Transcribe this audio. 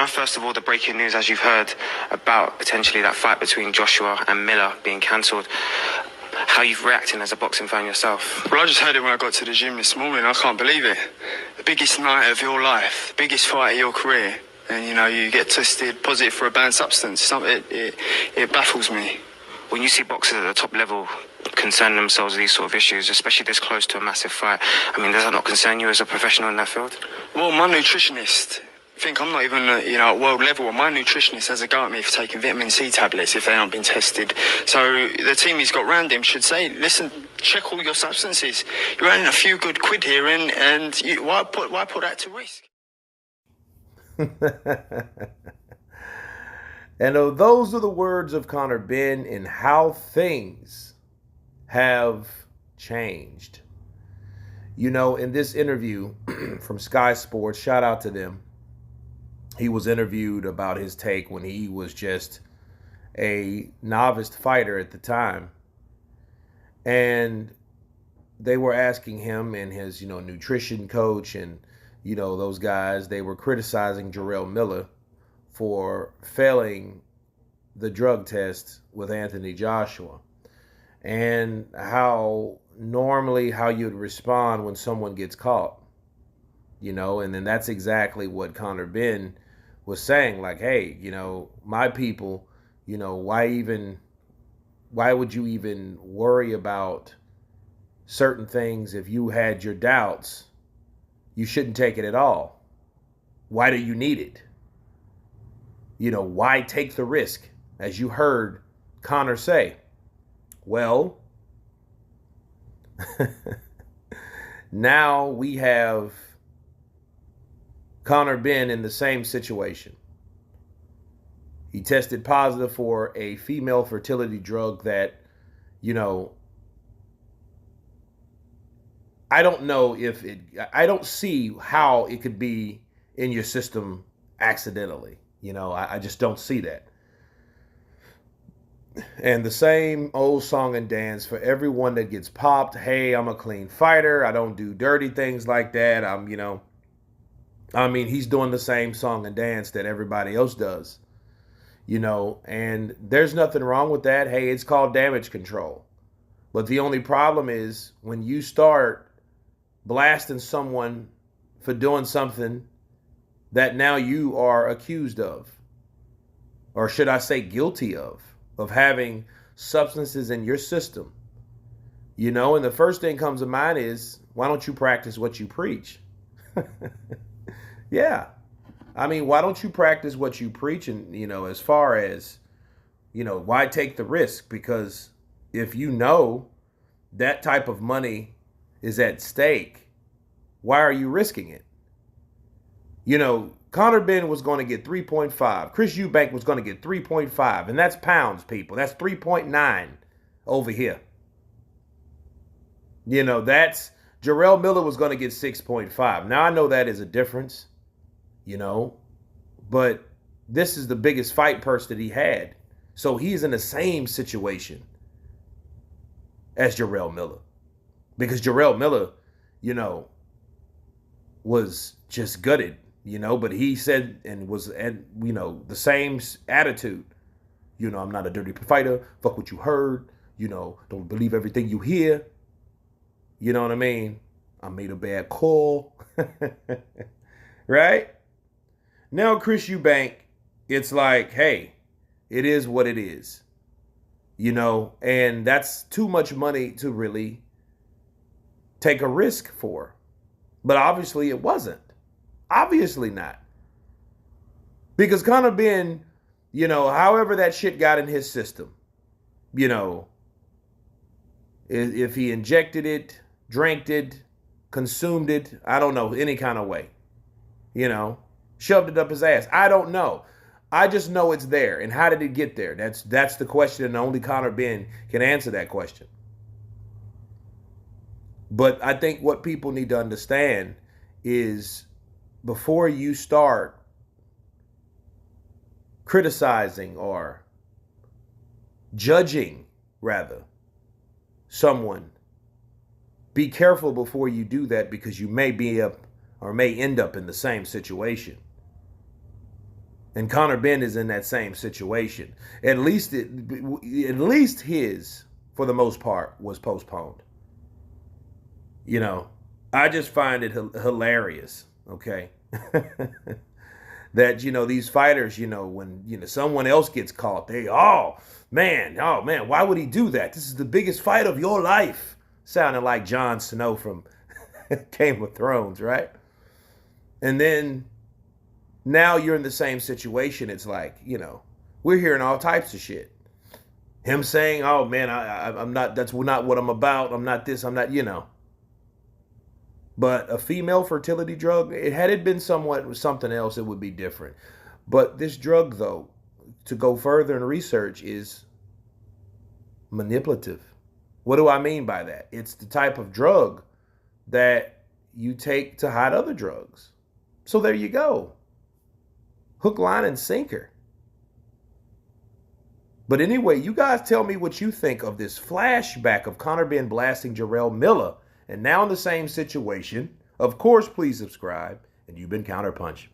Conor, first of all, the breaking news, as you've heard, about potentially that fight between Joshua and Miller being cancelled. How are you reacting as a boxing fan yourself? Well, I just heard it when I got to the gym this morning. I can't believe it. The biggest night of your life, the biggest fight of your career, and you get tested positive for a banned substance. It baffles me. When you see boxers at the top level concern themselves with these sort of issues, especially this close to a massive fight, I mean, does that not concern you as a professional in that field? Well, my nutritionist, I think I'm not even at world level. My nutritionist has a go at me for taking vitamin C tablets if they haven't been tested. So the team he's got round him should say, listen, check all your substances. You're earning a few good quid here, and why put that to risk? And those are the words of Conor Benn and how things have changed. In this interview from Sky Sports, shout out to them. He was interviewed about his take when he was just a novice fighter at the time. And they were asking him and his, nutrition coach and, those guys, they were criticizing Jarrell Miller for failing the drug test with Anthony Joshua and how you'd respond when someone gets caught, and then that's exactly what Conor Benn was saying, like, hey, my people, why would you even worry about certain things? If you had your doubts, you shouldn't take it at all. Why do you need it? Why take the risk? As you heard Conor say, well, now we have Conor Benn in the same situation. He tested positive for a female fertility drug that, I don't know I don't see how it could be in your system accidentally. I just don't see that. And the same old song and dance for everyone that gets popped. Hey, I'm a clean fighter. I don't do dirty things like that. He's doing the same song and dance that everybody else does, and there's nothing wrong with that. Hey, it's called damage control. But the only problem is when you start blasting someone for doing something that now you are accused of, or should I say guilty of having substances in your system, and the first thing comes to mind is, why don't you practice what you preach? Yeah. Why don't you practice what you preach? And, as far as, why take the risk? Because if that type of money is at stake, why are you risking it? Conor Benn was going to get 3.5. Chris Eubank was going to get 3.5. And that's pounds, people. That's 3.9 over here. That's Jarrell Miller was going to get 6.5. Now, I know that is a difference, but this is the biggest fight purse that he had. So he's in the same situation as Jarrell Miller. Because Jarrell Miller, was just gutted, but he said and was, the same attitude. I'm not a dirty fighter. Fuck what you heard. Don't believe everything you hear. You know what I mean? I made a bad call. Right? Now, Chris Eubank, it's like, hey, it is what it is. And that's too much money to really take a risk for. But obviously it wasn't. Obviously not. Because Conor Benn, however that shit got in his system, if he injected it, drank it, consumed it, I don't know, any kind of way, shoved it up his ass. I don't know. I just know it's there. And how did it get there? That's the question, and only Conor Benn can answer that question. But I think what people need to understand is before you start criticizing or judging, rather, someone, be careful before you do that, because you may be up or may end up in the same situation. And Conor Benn is in that same situation. At least his, for the most part, was postponed. You know, I just find it hilarious, okay? That, these fighters, when, someone else gets caught, oh man, why would he do that? This is the biggest fight of your life. Sounding like Jon Snow from Game of Thrones, right? And then now you're in the same situation. It's like, we're hearing all types of shit. Him saying, oh man, I'm not, that's not what I'm about. I'm not this, I'm not, But a female fertility drug, had it been something else, it would be different. But this drug, though, to go further in research, is manipulative. What do I mean by that? It's the type of drug that you take to hide other drugs. So there you go. Hook, line, and sinker. But anyway, you guys tell me what you think of this flashback of Conor Benn blasting Jarrell Miller. And now in the same situation. Of course, please subscribe. And you've been Counterpunch.